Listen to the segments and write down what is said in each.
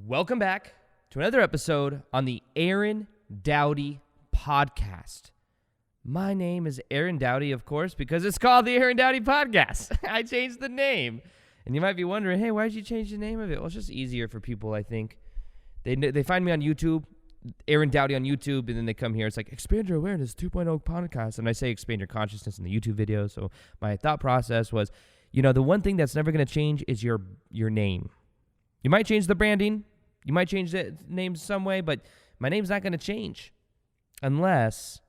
Welcome back to another episode on the Aaron Doughty podcast. My name is Aaron Doughty, of course, because it's called the Aaron Doughty podcast. I changed the name. And you might be wondering, hey, why did you change the name of it? Well, it's just easier for people, I think. They find me on YouTube, Aaron Doughty on YouTube, and then they come here. It's like, Expand Your Awareness 2.0 podcast. And I say expand your consciousness in the YouTube video. So my thought process was, the one thing that's never going to change is your name. You might change the branding. You might change the name some way, but my name's not going to change unless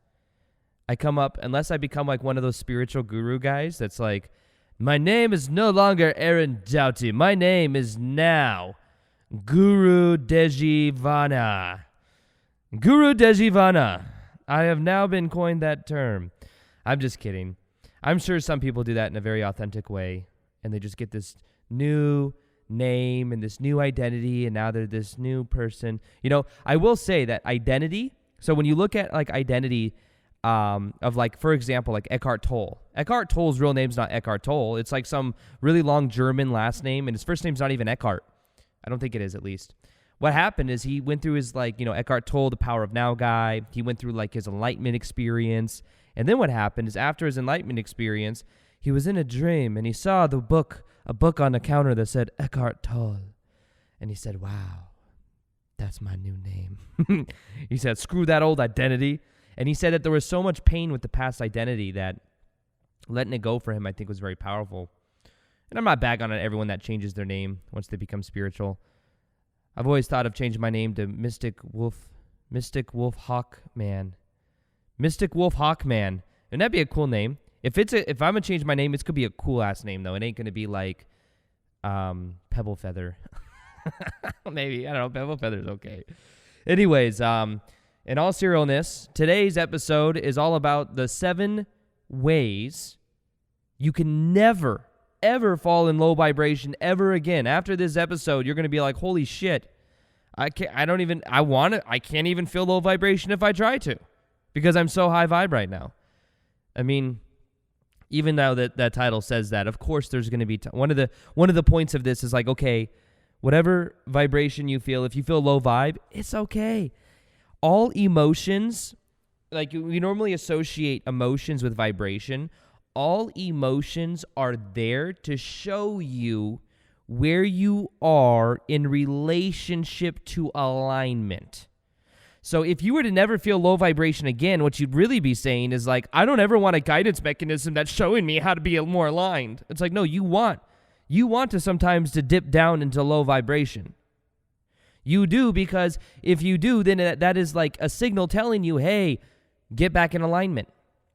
I become like one of those spiritual guru guys that's like, my name is no longer Aaron Doughty. My name is now Guru Dejivana. Guru Dejivana. I have now been coined that term. I'm just kidding. I'm sure some people do that in a very authentic way, and they just get this new name and this new identity, and now they're this new person. I will say that identity, so when you look at like identity of like, for example, like Eckhart Tolle. Eckhart Tolle's real name's not Eckhart Tolle. It's like some really long German last name, and his first name's not even Eckhart. I don't think it is, at least. What happened is he went through his Eckhart Tolle, the Power of Now guy. He went through like his enlightenment experience. And then what happened is after his enlightenment experience, he was in a dream and he saw a book on the counter that said Eckhart Tolle. And he said, wow, that's my new name. He said, screw that old identity. And he said that there was so much pain with the past identity that letting it go for him, I think, was very powerful. And I'm not bagging on everyone that changes their name once they become spiritual. I've always thought of changing my name to Mystic Wolf Hawkman. Mystic Wolf Hawkman. And that'd be a cool name. If I'm gonna change my name, it's gonna be a cool ass name though. It ain't gonna be like Pebble Feather. Maybe, I don't know, Pebble Feather's okay. Anyways, in all seriousness, today's episode is all about the 7 ways you can never, ever fall in low vibration ever again. After this episode, you're going to be like, holy shit, I can't even feel low vibration if I try to, because I'm so high vibe right now. I mean, even though that title says that, of course there's going to be, one of the points of this is like, okay, whatever vibration you feel, if you feel low vibe, it's okay. All emotions, like we normally associate emotions with vibration, all emotions are there to show you where you are in relationship to alignment. So if you were to never feel low vibration again, what you'd really be saying is like, I don't ever want a guidance mechanism that's showing me how to be more aligned. It's like, no, you want to sometimes to dip down into low vibration. You do, because if you do, then that is like a signal telling you, hey, get back in alignment.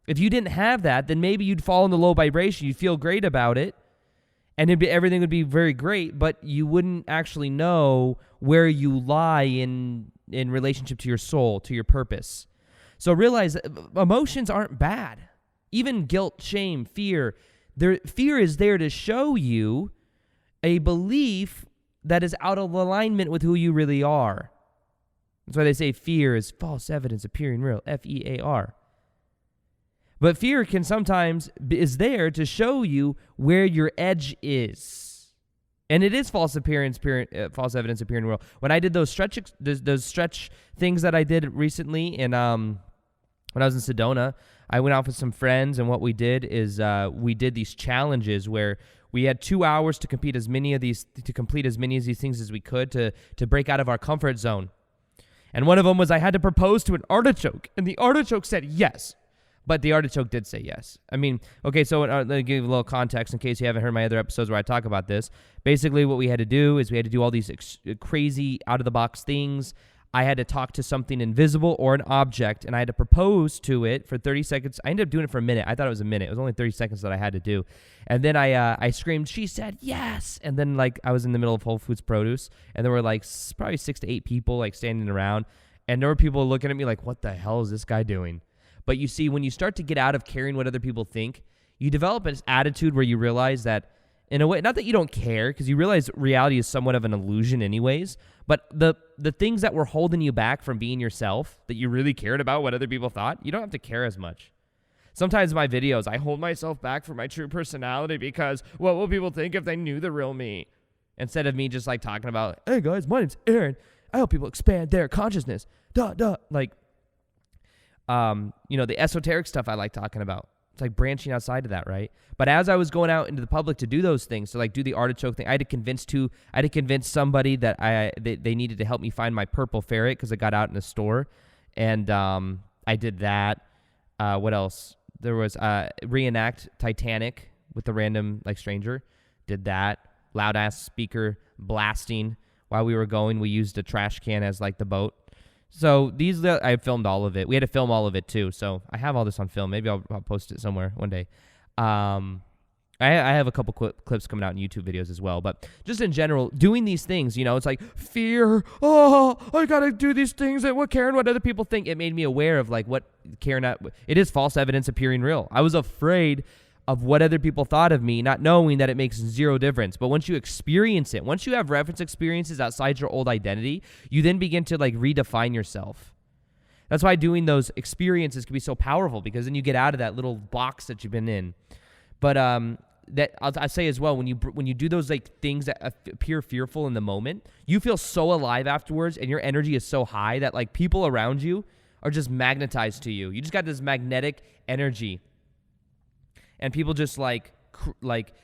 If you didn't have that, then maybe you'd fall into low vibration. You'd feel great about it, and everything would be very great, but you wouldn't actually know where you lie in relationship to your soul, to your purpose. So realize that emotions aren't bad. Even guilt, shame, fear. Fear is there to show you a belief that is out of alignment with who you really are. That's why they say fear is false evidence appearing real, F-E-A-R. But fear can sometimes is there to show you where your edge is. And it is false evidence appearing real. When I did those stretch things that I did recently when I was in Sedona, I went out with some friends, and what we did is we did these challenges where we had 2 hours to complete as many of these things as we could to break out of our comfort zone. And one of them was I had to propose to an artichoke, and the artichoke said yes. But the artichoke did say yes. I mean, okay, so let me give you a little context in case you haven't heard my other episodes where I talk about this. Basically, what we had to do is we had to do all these crazy out-of-the-box things. I had to talk to something invisible or an object, and I had to propose to it for 30 seconds. I ended up doing it for a minute. I thought it was a minute. It was only 30 seconds that I had to do. And then I screamed, she said yes! And then like I was in the middle of Whole Foods Produce, and there were like probably 6 to 8 people like standing around, and there were people looking at me like, what the hell is this guy doing? But you see, when you start to get out of caring what other people think, you develop this attitude where you realize that, in a way, not that you don't care, because you realize reality is somewhat of an illusion anyways, but the things that were holding you back from being yourself, that you really cared about what other people thought, you don't have to care as much. Sometimes in my videos, I hold myself back from my true personality because what will people think if they knew the real me? Instead of me just like talking about, hey guys, my name's Aaron. I help people expand their consciousness. Like, the esoteric stuff I like talking about. It's like branching outside of that, right? But as I was going out into the public to do those things, to like do the artichoke thing, I had to convince somebody that they needed to help me find my purple ferret because it got out in the store, and I did that. What else? There was reenact Titanic with a random like stranger. Did that. Loud ass speaker blasting while we were going. We used a trash can as like the boat. So I filmed all of it. We had to film all of it too. So I have all this on film. Maybe I'll post it somewhere one day. I have a couple clips coming out in YouTube videos as well. But just in general, doing these things, it's like fear. Oh, I got to do these things. And what other people think. It made me aware of like what it is false evidence appearing real. I was afraid of what other people thought of me, not knowing that it makes zero difference. But once you experience it, once you have reference experiences outside your old identity, you then begin to like redefine yourself. That's why doing those experiences can be so powerful, because then you get out of that little box that you've been in. But that I say as well, when you do those like things that appear fearful in the moment, you feel so alive afterwards, and your energy is so high that like people around you are just magnetized to you. You just got this magnetic energy. And people just like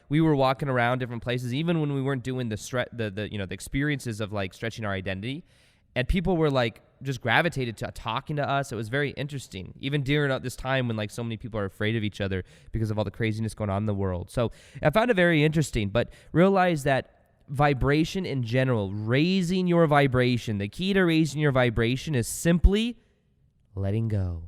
we were walking around different places, even when we weren't doing the experiences of like stretching our identity, and people were like just gravitated to talking to us. It was very interesting, even during this time when like so many people are afraid of each other because of all the craziness going on in the world. So I found it very interesting, but realize that vibration in general, raising your vibration, the key to raising your vibration is simply letting go.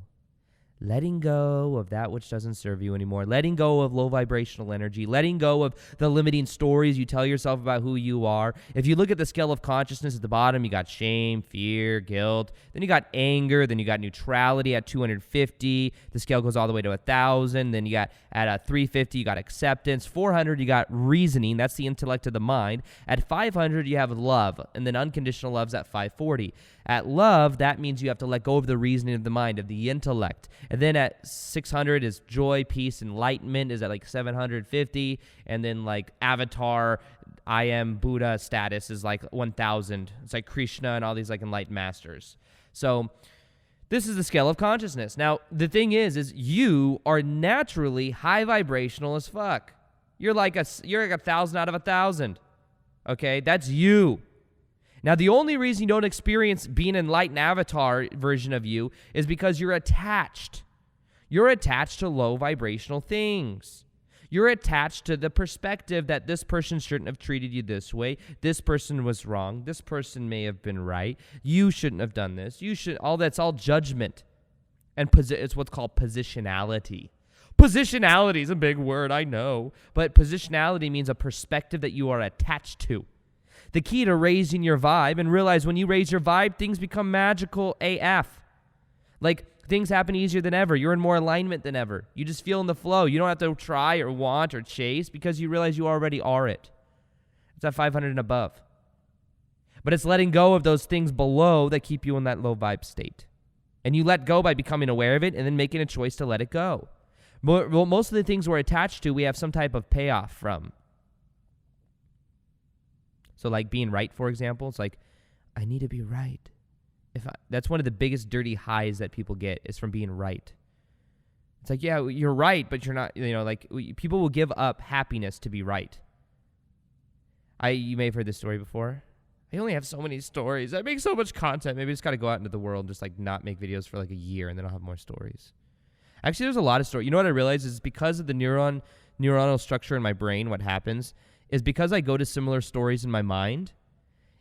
Letting go of that which doesn't serve you anymore. Letting go of low vibrational energy. Letting go of the limiting stories you tell yourself about who you are. If you look at the scale of consciousness at the bottom, you got shame, fear, guilt. Then you got anger. Then you got neutrality at 250. The scale goes all the way to 1,000. Then you got at 350, you got acceptance. 400, you got reasoning. That's the intellect of the mind. At 500, you have love. And then unconditional love's at 540. At love, that means you have to let go of the reasoning of the mind, of the intellect. And then at 600 is joy, peace, enlightenment is at like 750. And then like avatar, I am Buddha status is like 1,000. It's like Krishna and all these like enlightened masters. So this is the scale of consciousness. Now, the thing is you are naturally high vibrational as fuck. You're like 1,000 out of 1,000. Okay, that's you. Now, the only reason you don't experience being an enlightened avatar version of you is because you're attached. You're attached to low vibrational things. You're attached to the perspective that this person shouldn't have treated you this way. This person was wrong. This person may have been right. You shouldn't have done this. That's all judgment. And it's what's called positionality. Positionality is a big word, I know. But positionality means a perspective that you are attached to. The key to raising your vibe, and realize when you raise your vibe, things become magical AF. Like, things happen easier than ever. You're in more alignment than ever. You just feel in the flow. You don't have to try or want or chase because you realize you already are it. It's at 500 and above. But it's letting go of those things below that keep you in that low vibe state. And you let go by becoming aware of it and then making a choice to let it go. Well, most of the things we're attached to, we have some type of payoff from. So like being right, for example, it's like, I need to be right. That's one of the biggest dirty highs that people get is from being right. It's like, yeah, you're right, but you're not, people will give up happiness to be right. You may have heard this story before. I only have so many stories. I make so much content. Maybe I just got to go out into the world and just like not make videos for like a year and then I'll have more stories. Actually, there's a lot of stories. You know what I realized is because of the neuronal structure in my brain, what happens is because I go to similar stories in my mind,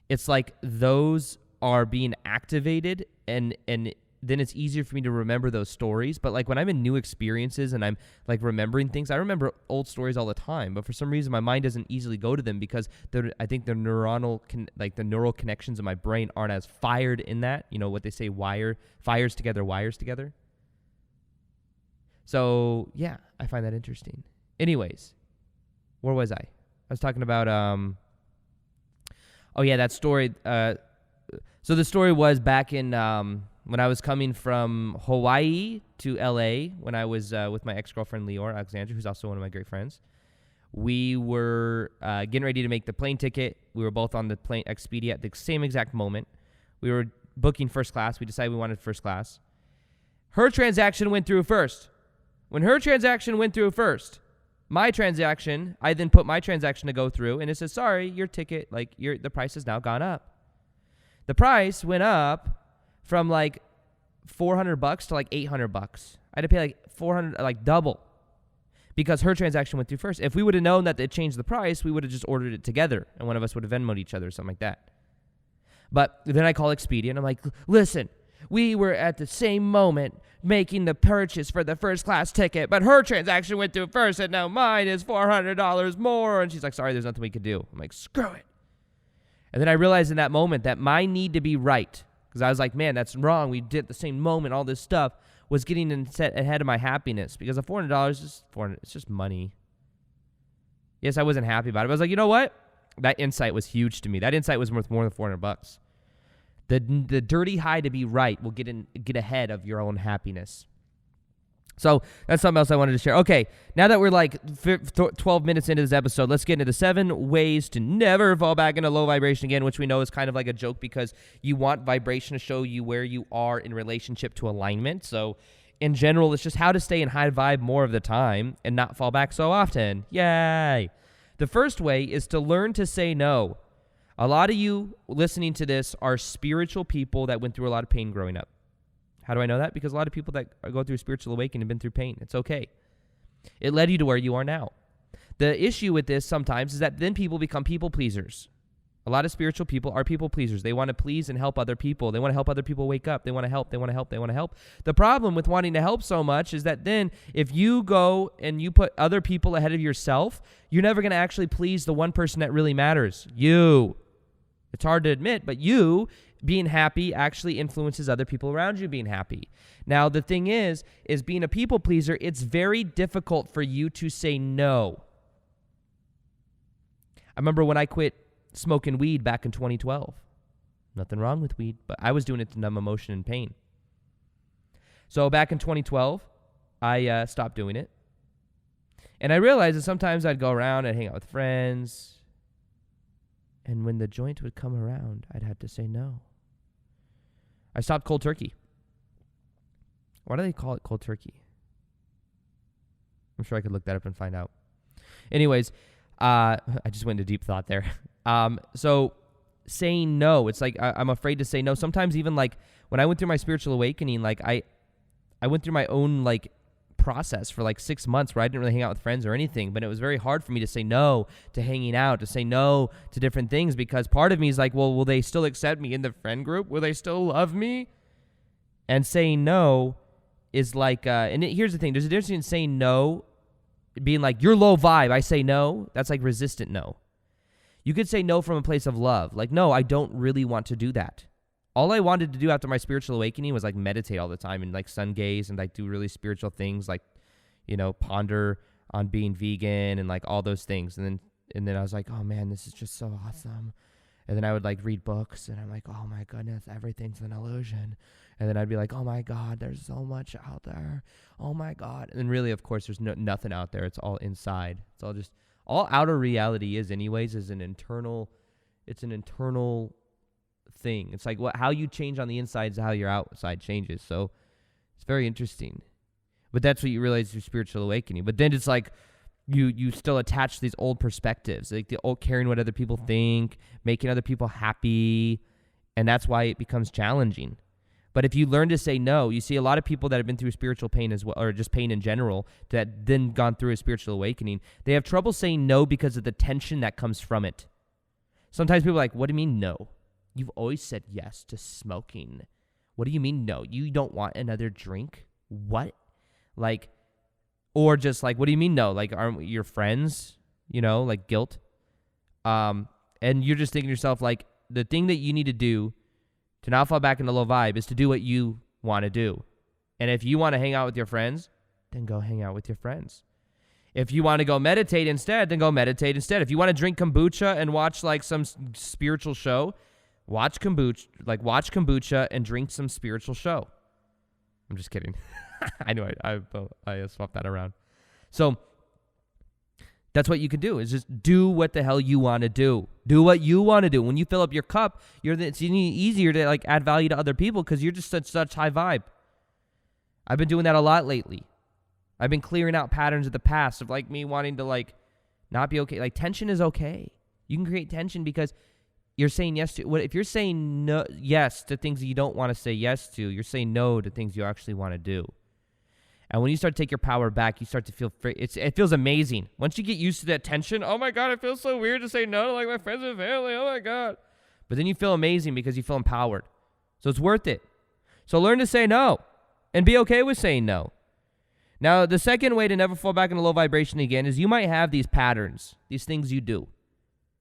it's like those are being activated and then it's easier for me to remember those stories. But like when I'm in new experiences and I'm like remembering things, I remember old stories all the time. But for some reason, my mind doesn't easily go to them because I think the the neural connections in my brain aren't as fired in that. You know what they say, fires together, wires together. So yeah, I find that interesting. Anyways, where was I? I was talking about, that story. So the story was back in when I was coming from Hawaii to LA when I was with my ex-girlfriend Leora Alexandra, who's also one of my great friends. We were getting ready to make the plane ticket. We were both on the plane Expedia at the same exact moment. We were booking first class. We decided we wanted first class. Her transaction went through first. When her transaction went through first, my transaction, I then put my transaction to go through, and it says, sorry, your ticket, like the price has now gone up. The price went up from like $400 to like $800. I had to pay like $400, like double, because her transaction went through first. If we would have known that it changed the price, we would have just ordered it together, and one of us would have Venmoed each other or something like that. But then I call Expedia, and I'm like, listen, we were at the same moment making the purchase for the first class ticket, but her transaction went through first, and now mine is $400 more. And she's like, sorry, there's nothing we could do. I'm like, screw it. And then I realized in that moment that my need to be right, because I was like, man, that's wrong. We did at the same moment, all this stuff, was getting set ahead of my happiness, because the $400 is $400. It's just money. Yes, I wasn't happy about it. But I was like, you know what? That insight was huge to me. That insight was worth more than $400. The dirty high to be right will get ahead of your own happiness. So that's something else I wanted to share. Okay, now that we're like 12 minutes into this episode, let's get into the 7 ways to never fall back into low vibration again, which we know is kind of like a joke because you want vibration to show you where you are in relationship to alignment. So in general, it's just how to stay in high vibe more of the time and not fall back so often. Yay! The first way is to learn to say no. A lot of you listening to this are spiritual people that went through a lot of pain growing up. How do I know that? Because a lot of people that go through spiritual awakening have been through pain. It's okay. It led you to where you are now. The issue with this sometimes is that then people become people pleasers. A lot of spiritual people are people pleasers. They want to please and help other people. They want to help other people wake up. They want to help. They want to help. They want to help. The problem with wanting to help so much is that then if you go and you put other people ahead of yourself, you're never going to actually please the one person that really matters, you. It's hard to admit, but you being happy actually influences other people around you being happy. Now, the thing is being a people pleaser, it's very difficult for you to say no. I remember when I quit smoking weed back in 2012. Nothing wrong with weed, but I was doing it to numb emotion and pain. So back in 2012, I stopped doing it. And I realized that sometimes I'd go around and hang out with friends, and when the joint would come around, I'd have to say no. I stopped cold turkey. Why do they call it cold turkey? I'm sure I could look that up and find out. Anyways, I just went into deep thought there. So saying no, it's like I'm afraid to say no. Sometimes even like when I went through my spiritual awakening, like I went through my own like process for like 6 months where I didn't really hang out with friends or anything, but it was very hard for me to say no to hanging out, to say no to different things, because part of me is like, well, will they still accept me in the friend group? Will they still love me? And saying no is like, here's the thing, there's a difference in saying no, being like, you're low vibe, I say no, that's like resistant no. You could say no from a place of love, like, no, I don't really want to do that. All I wanted to do after my spiritual awakening was like meditate all the time and like sun gaze and like do really spiritual things, like, you know, ponder on being vegan and like all those things. And then I was like, oh man, this is just so awesome. And then I would like read books and I'm like, oh my goodness, everything's an illusion. And then I'd be like, oh my God, there's so much out there. Oh my God. And then really, of course, there's nothing out there. It's all inside. It's all just, all outer reality is anyways, is an internal thing. It's like how you change on the inside is how your outside changes. So it's very interesting. But that's what you realize through spiritual awakening. But then it's like you still attach these old perspectives, like the old caring what other people think, making other people happy, and that's why it becomes challenging. But if you learn to say no, you see a lot of people that have been through spiritual pain as well, or just pain in general, that then gone through a spiritual awakening, they have trouble saying no because of the tension that comes from it. Sometimes people are like, what do you mean no? You've always said yes to smoking. What do you mean no? You don't want another drink? What? Like, or just like, what do you mean no? Like, aren't your friends, you know, like guilt? And you're just thinking to yourself, like, the thing that you need to do to not fall back into low vibe is to do what you want to do. And if you want to hang out with your friends, then go hang out with your friends. If you want to go meditate instead, then go meditate instead. If you want to drink kombucha and watch like some spiritual show, watch kombucha and drink some spiritual show. I'm just kidding. I know I swapped that around. So That's what you can do, is just do what the hell you want to do. Do what you want to do. When you fill up your cup, it's easier to like add value to other people because you're just such high vibe. I've been doing that a lot lately. I've been clearing out patterns of the past of like me wanting to like not be okay. Like tension is okay. You can create tension because you're saying yes to what if you're saying no yes to things that you don't want to say yes to, you're saying no to things you actually want to do. And when you start to take your power back, you start to feel free. It feels amazing. Once you get used to that tension, oh my God, it feels so weird to say no to like my friends and family. Oh my God. But then you feel amazing because you feel empowered. So it's worth it. So learn to say no and be okay with saying no. Now, the second way to never fall back into low vibration again is you might have these patterns, these things you do,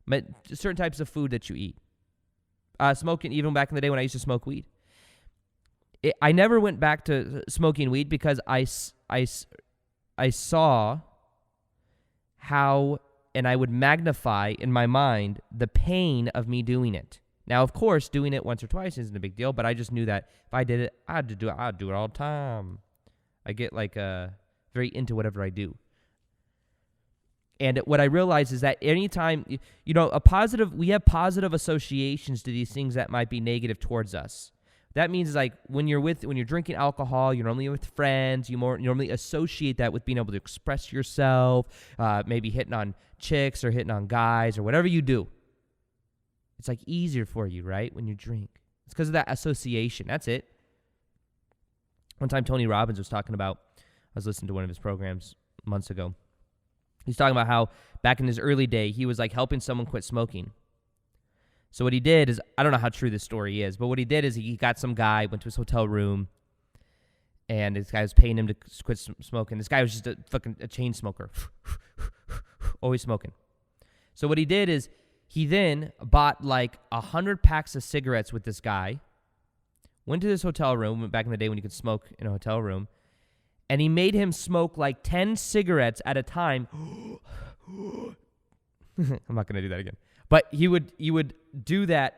but certain types of food that you eat. Smoking, even back in the day when I used to smoke weed. I never went back to smoking weed because I saw how, and I would magnify in my mind the pain of me doing it. Now, of course, doing it once or twice isn't a big deal, but I just knew that if I did it, I'd do it all the time. I get like very into whatever I do. And what I realize is that anytime, we have positive associations to these things that might be negative towards us. That means like when you're drinking alcohol, you're normally with friends, you normally associate that with being able to express yourself, maybe hitting on chicks or hitting on guys or whatever you do. It's like easier for you, right, when you drink. It's because of that association. That's it. One time Tony Robbins was talking about, I was listening to one of his programs months ago. He's talking about how back in his early day, he was like helping someone quit smoking. So what he did is, I don't know how true this story is, but what he did is he got some guy, went to his hotel room, and this guy was paying him to quit smoking. This guy was just a chain smoker, always smoking. So what he did is he then bought like 100 packs of cigarettes with this guy, went to this hotel room, back in the day when you could smoke in a hotel room, and he made him smoke like 10 cigarettes at a time. I'm not going to do that again. But he would do that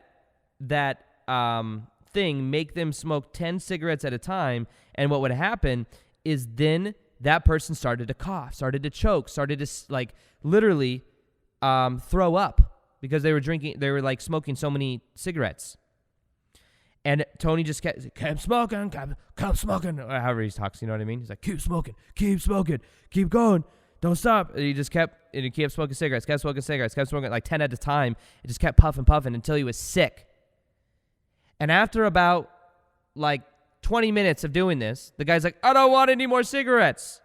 thing, make them smoke 10 cigarettes at a time, and what would happen is then that person started to cough, started to choke, started to like literally throw up because they were like smoking so many cigarettes. And Tony just kept smoking, kept smoking, or however he talks, you know what I mean? He's like, keep smoking, keep going. Don't stop. And he kept smoking cigarettes, kept smoking like 10 at a time. It just kept puffing until he was sick. And after about like 20 minutes of doing this, the guy's like, I don't want any more cigarettes.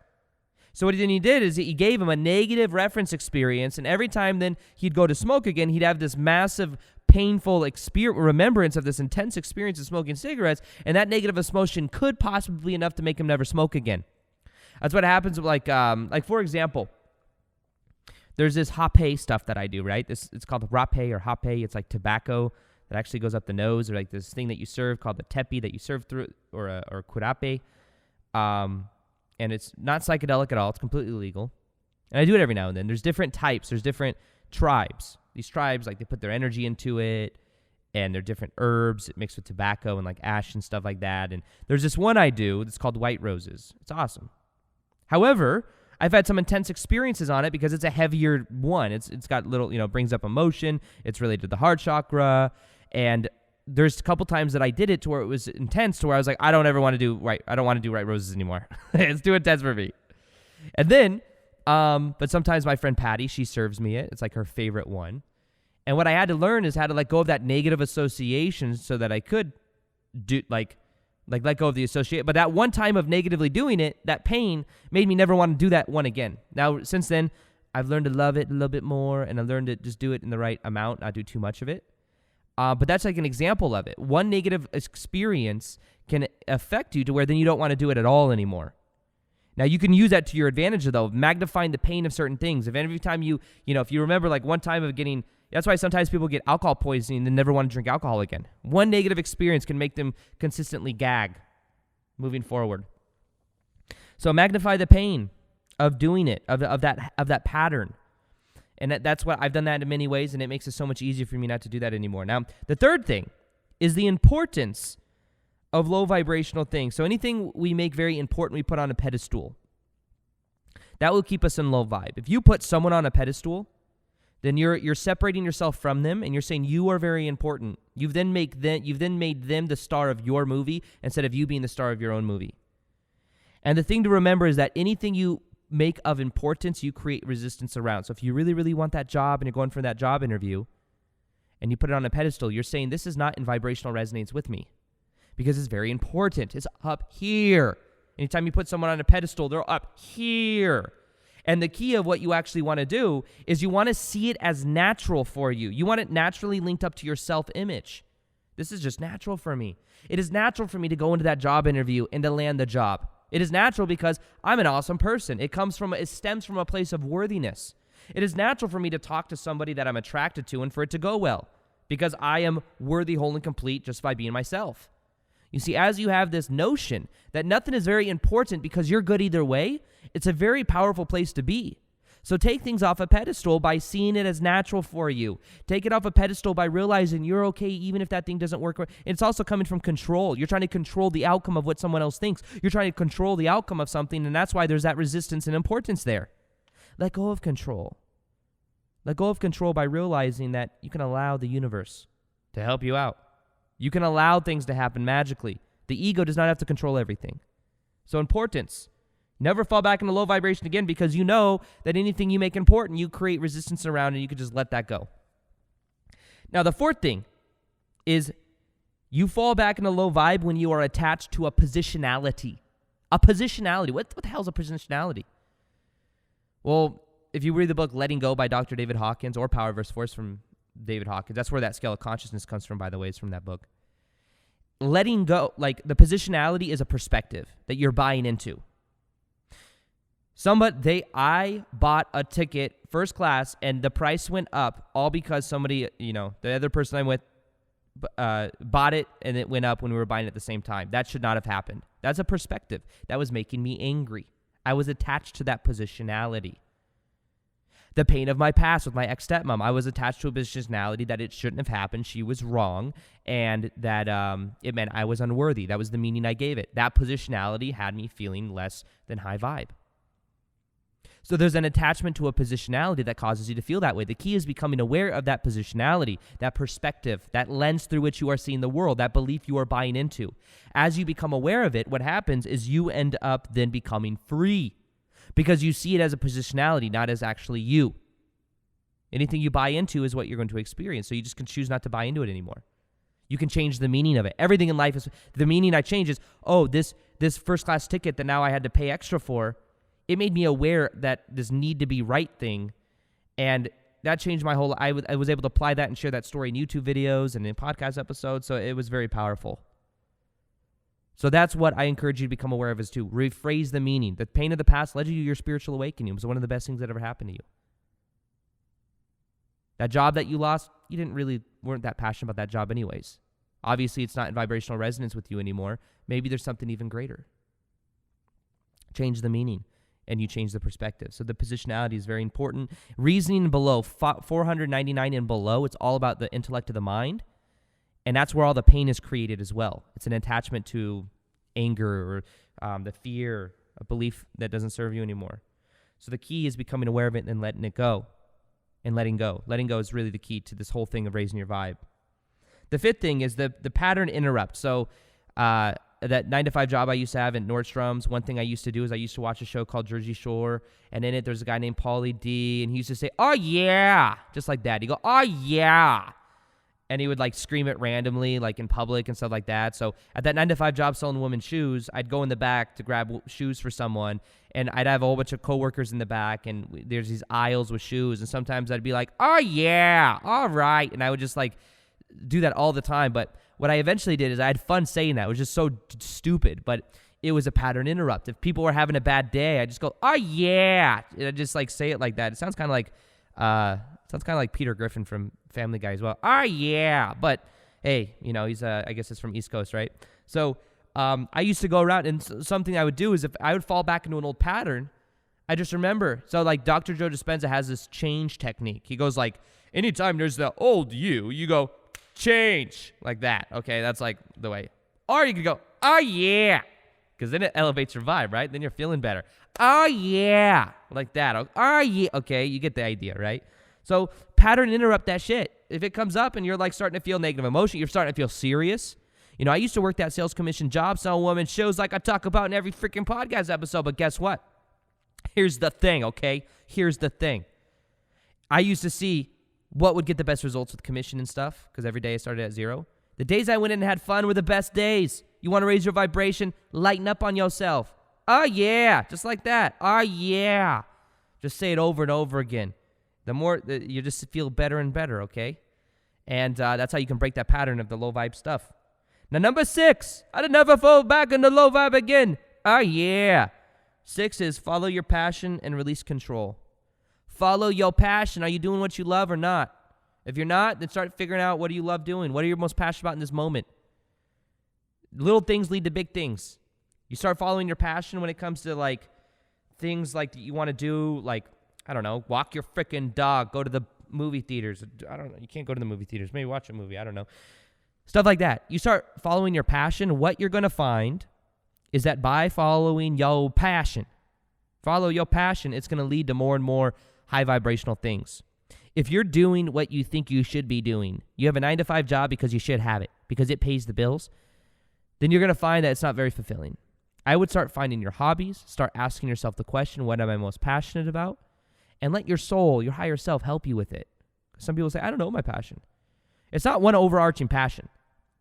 So what he did is he gave him a negative reference experience, and every time then he'd go to smoke again, he'd have this massive, painful remembrance of this intense experience of smoking cigarettes, and that negative emotion could possibly be enough to make him never smoke again. That's what happens with like for example, there's this hape stuff that I do, right? It's called rape or hape. It's like tobacco that actually goes up the nose, or like this thing that you serve called the tepi that you serve through, or curape. And it's not psychedelic at all. It's completely legal. And I do it every now and then. There's different types. There's different tribes. These tribes, like, they put their energy into it, and they're different herbs mixed with tobacco and like ash and stuff like that. And there's this one I do that's called white roses. It's awesome. However, I've had some intense experiences on it because it's a heavier one. It's got little, brings up emotion. It's related to the heart chakra. And there's a couple times that I did it to where it was intense, to where I was like, I don't want to do white roses anymore. It's too intense for me. And then, but sometimes my friend Patty, she serves me it. It's like her favorite one. And what I had to learn is how to let go of that negative association so that I could do like let go of the associate. But that one time of negatively doing it, that pain made me never want to do that one again. Now, since then, I've learned to love it a little bit more, and I've learned to just do it in the right amount, not do too much of it. But that's like an example of it. One negative experience can affect you to where then you don't want to do it at all anymore. Now, you can use that to your advantage, though, magnifying the pain of certain things. If every time if you remember like one time of getting, that's why sometimes people get alcohol poisoning and never want to drink alcohol again. One negative experience can make them consistently gag moving forward. So magnify the pain of doing it, of that pattern. And that's what I've done that in many ways, and it makes it so much easier for me not to do that anymore. Now, the third thing is the importance of low vibrational things. So anything we make very important, we put on a pedestal. That will keep us in low vibe. If you put someone on a pedestal, then you're separating yourself from them, and you're saying you are very important. You've then made them the star of your movie instead of you being the star of your own movie. And the thing to remember is that anything you make of importance, you create resistance around. So if you really, really want that job and you're going for that job interview and you put it on a pedestal, you're saying this is not in vibrational resonance with me because it's very important. It's up here. Anytime you put someone on a pedestal, they're up here. And the key of what you actually want to do is you want to see it as natural for you. You want it naturally linked up to your self-image. This is just natural for me. It is natural for me to go into that job interview and to land the job. It is natural because I'm an awesome person. It stems from a place of worthiness. It is natural for me to talk to somebody that I'm attracted to and for it to go well because I am worthy, whole, and complete just by being myself. You see, as you have this notion that nothing is very important because you're good either way, it's a very powerful place to be. So take things off a pedestal by seeing it as natural for you. Take it off a pedestal by realizing you're okay even if that thing doesn't work. It's also coming from control. You're trying to control the outcome of what someone else thinks. You're trying to control the outcome of something, and that's why there's that resistance and importance there. Let go of control. Let go of control by realizing that you can allow the universe to help you out. You can allow things to happen magically. The ego does not have to control everything. So importance. Never fall back into low vibration again because you know that anything you make important, you create resistance around and you can just let that go. Now, the fourth thing is you fall back into low vibe when you are attached to a positionality. A positionality. What the hell is a positionality? Well, if you read the book Letting Go by Dr. David Hawkins or Power vs. Force from David Hawkins, that's where that scale of consciousness comes from, by the way, is from that book. Letting go, like the positionality is a perspective that you're buying into. I bought a ticket first class and the price went up all because somebody, the other person I'm with bought it and it went up when we were buying it at the same time. That should not have happened. That's a perspective. That was making me angry. I was attached to that positionality. The pain of my past with my ex-stepmom, I was attached to a positionality that it shouldn't have happened. She was wrong, and that it meant I was unworthy. That was the meaning I gave it. That positionality had me feeling less than high vibe. So there's an attachment to a positionality that causes you to feel that way. The key is becoming aware of that positionality, that perspective, that lens through which you are seeing the world, that belief you are buying into. As you become aware of it, what happens is you end up then becoming free because you see it as a positionality, not as actually you. Anything you buy into is what you're going to experience, so you just can choose not to buy into it anymore. You can change the meaning of it. Everything in life is, the meaning I change is, this first class ticket that now I had to pay extra for, it made me aware that this need to be right thing, and that changed my whole. I was able to apply that and share that story in YouTube videos and in podcast episodes, so it was very powerful. So that's what I encourage you to become aware of, is to rephrase the meaning. The pain of the past led you to your spiritual awakening. It was one of the best things that ever happened to you. That job that you lost, you weren't that passionate about that job anyways. Obviously, it's not in vibrational resonance with you anymore. Maybe there's something even greater. Change the meaning, and you change the perspective. So the positionality is very important. Reasoning below, 499 and below, it's all about the intellect of the mind. And that's where all the pain is created as well. It's an attachment to anger or the fear, a belief that doesn't serve you anymore. So the key is becoming aware of it and letting it go. And letting go. Letting go is really the key to this whole thing of raising your vibe. The fifth thing is the pattern interrupt. So that 9-to-5 job I used to have at Nordstrom's, one thing I used to do is I used to watch a show called Jersey Shore, and in it there's a guy named Paulie D, and he used to say, "Oh yeah," just like that. He'd go, "Oh yeah," and he would like scream it randomly, like in public and stuff like that. So at that 9-to-5 job selling women's shoes, I'd go in the back to grab shoes for someone, and I'd have a whole bunch of coworkers in the back, and there's these aisles with shoes, and sometimes I'd be like, "Oh yeah, all right," and I would just like do that all the time. But what I eventually did is I had fun saying that. It was just so stupid, but it was a pattern interrupt. If people were having a bad day, I just go, "Oh yeah," and I just like say it like that. It sounds kind of like Peter Griffin from Family Guy as well. "Oh yeah," but hey, he's I guess it's from East Coast, right? So I used to go around, and something I would do is if I would fall back into an old pattern, I just remember. So like Dr. Joe Dispenza has this change technique. He goes like, anytime there's the old you go, change, like that. Okay, that's like the way. Or you could go, "Oh yeah," Because then it elevates your vibe, right? Then you're feeling better. Oh, yeah. Like that. Oh, yeah. Okay, you get the idea, right? So pattern interrupt that shit. If it comes up and you're like starting to feel negative emotion, you're starting to feel serious. You know, I used to work that sales commission job, selling women shows like I talk about in every freaking podcast episode. But guess what? Here's the thing, okay? Here's the thing. I used to see what would get the best results with commission and stuff, because every day I started at 0. The days I went in and had fun were the best days. You want to raise your vibration? Lighten up on yourself. Oh, yeah. Just like that. Oh, yeah. Just say it over and over again. The more, you just feel better and better, okay? And that's how you can break that pattern of the low vibe stuff. Now, number 6. I'd never fall back into low vibe again. Oh, yeah. 6 is follow your passion and release control. Follow your passion. Are you doing what you love or not? If you're not, then start figuring out what do you love doing. What are you most passionate about in this moment? Little things lead to big things. You start following your passion when it comes to like things like that you want to do, like, I don't know, walk your freaking dog, go to the movie theaters. I don't know. You can't go to the movie theaters. Maybe watch a movie. I don't know. Stuff like that. You start following your passion. What you're going to find is that by following your passion, it's going to lead to more and more high vibrational things. If you're doing what you think you should be doing, you have a 9-to-5 job because you should have it, because it pays the bills, then you're going to find that it's not very fulfilling. I would start finding your hobbies, start asking yourself the question, what am I most passionate about? And let your soul, your higher self, help you with it. Some people say, I don't know my passion. It's not one overarching passion.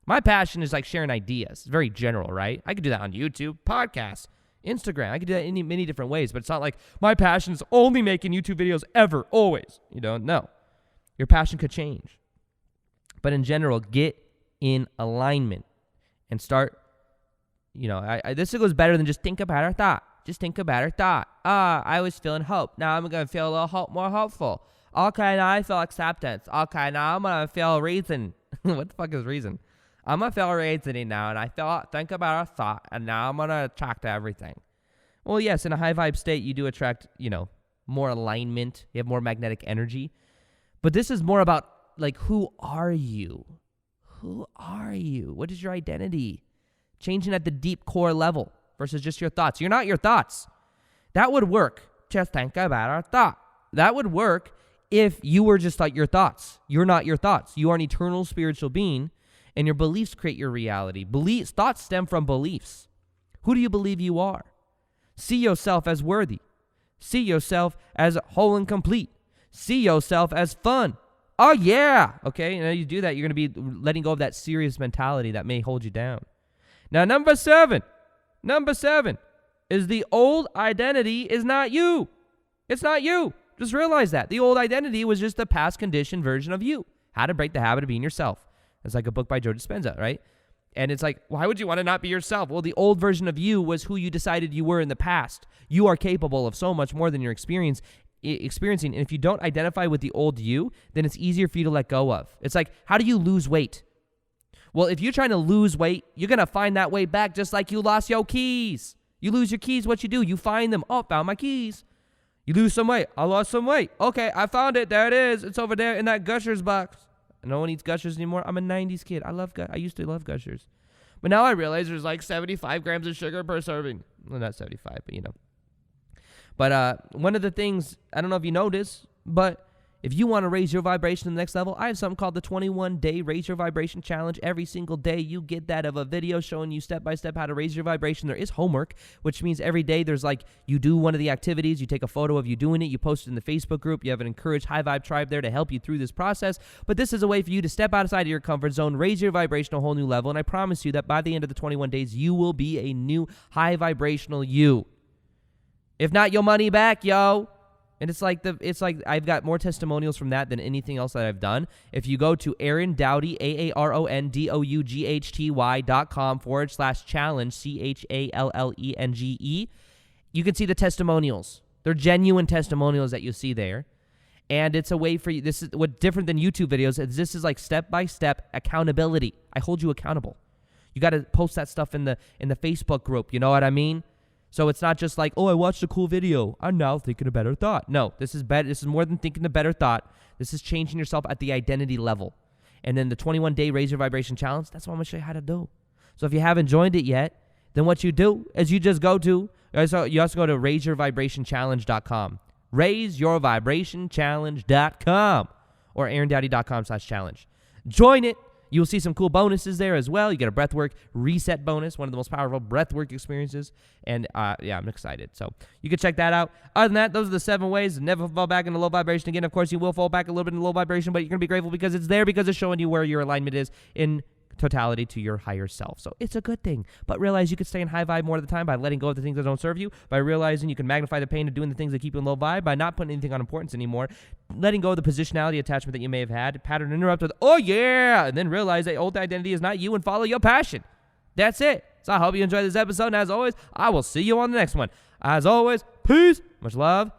My passion is like sharing ideas. It's very general, right? I could do that on YouTube, podcasts, Instagram. I could do that in many different ways, but it's not like my passion is only making YouTube videos ever, always. You don't know. Your passion could change. But in general, get in alignment and start, this goes better than just think about our thought. Just think about our thought. I was feeling hope. Now I'm going to feel a little more hopeful. Okay, now I feel acceptance. Okay, now I'm going to feel reason. What the fuck is reason? I'm going to feel reasoning now, and think about our thought, and now I'm going to attract everything. Well, yes, in a high vibe state, you do attract, more alignment. You have more magnetic energy. But this is more about, like, who are you? Who are you? What is your identity? Changing at the deep core level versus just your thoughts. You're not your thoughts. That would work. Just think about our thought. That would work if you were just like your thoughts. You're not your thoughts. You are an eternal spiritual being, and your beliefs create your reality. Thoughts stem from beliefs. Who do you believe you are? See yourself as worthy. See yourself as whole and complete. See yourself as fun. Oh, yeah. Okay, and you do that, you're going to be letting go of that serious mentality that may hold you down. Now, number 7 is the old identity is not you. It's not you. Just realize that. The old identity was just a past conditioned version of you. How to break the habit of being yourself. It's like a book by Joe Dispenza, right? And it's like, why would you want to not be yourself? Well, the old version of you was who you decided you were in the past. You are capable of so much more than you're experiencing. And if you don't identify with the old you, then it's easier for you to let go of. It's like, how do you lose weight? Well, if you're trying to lose weight, you're going to find that weight back just like you lost your keys. You lose your keys, what you do? You find them. Oh, found my keys. You lose some weight. I lost some weight. Okay, I found it. There it is. It's over there in that Gushers box. No one eats Gushers anymore. I'm a 90s kid. I used to love Gushers. But now I realize there's like 75 grams of sugar per serving. Well, not 75, but But one of the things, I don't know if you notice, but if you want to raise your vibration to the next level, I have something called the 21-day Raise Your Vibration Challenge. Every single day you get that of a video showing you step-by-step how to raise your vibration. There is homework, which means every day there's like you do one of the activities, you take a photo of you doing it, you post it in the Facebook group, you have an encouraged high vibe tribe there to help you through this process. But this is a way for you to step outside of your comfort zone, raise your vibration to a whole new level, and I promise you that by the end of the 21 days, you will be a new high vibrational you. If not, your money back, yo. And it's like I've got more testimonials from that than anything else that I've done. If you go to Aaron Doughty, AARONDOUGHTY.com/challenge, CHALLENGE, you can see the testimonials. They're genuine testimonials that you see there. And it's a way for you. This is what different than YouTube videos is. This is like step-by-step accountability. I hold you accountable. You got to post that stuff in the Facebook group. You know what I mean? So it's not just like, oh, I watched a cool video. I'm now thinking a better thought. No, this is better. This is more than thinking a better thought. This is changing yourself at the identity level. And then the 21-day Raise Your Vibration Challenge, that's what I'm going to show you how to do. So if you haven't joined it yet, then what you do is you just go to, you also go to raiseyourvibrationchallenge.com. raiseyourvibrationchallenge.com or aarondowdy.com/challenge. Join it. You'll see some cool bonuses there as well. You get a breathwork reset bonus, one of the most powerful breathwork experiences. And I'm excited. So you can check that out. Other than that, those are the 7 ways to never fall back into low vibration again. Of course, you will fall back a little bit into low vibration, but you're going to be grateful because it's there, because it's showing you where your alignment is in totality to your higher self. So it's a good thing. But realize you can stay in high vibe more of the time by letting go of the things that don't serve you, by realizing you can magnify the pain of doing the things that keep you in low vibe, by not putting anything on importance anymore, letting go of the positionality attachment that you may have had, pattern interrupt with, oh yeah, and then realize that old identity is not you and follow your passion. That's it. So I hope you enjoyed this episode, and as always, I will see you on the next one. As always, peace, much love,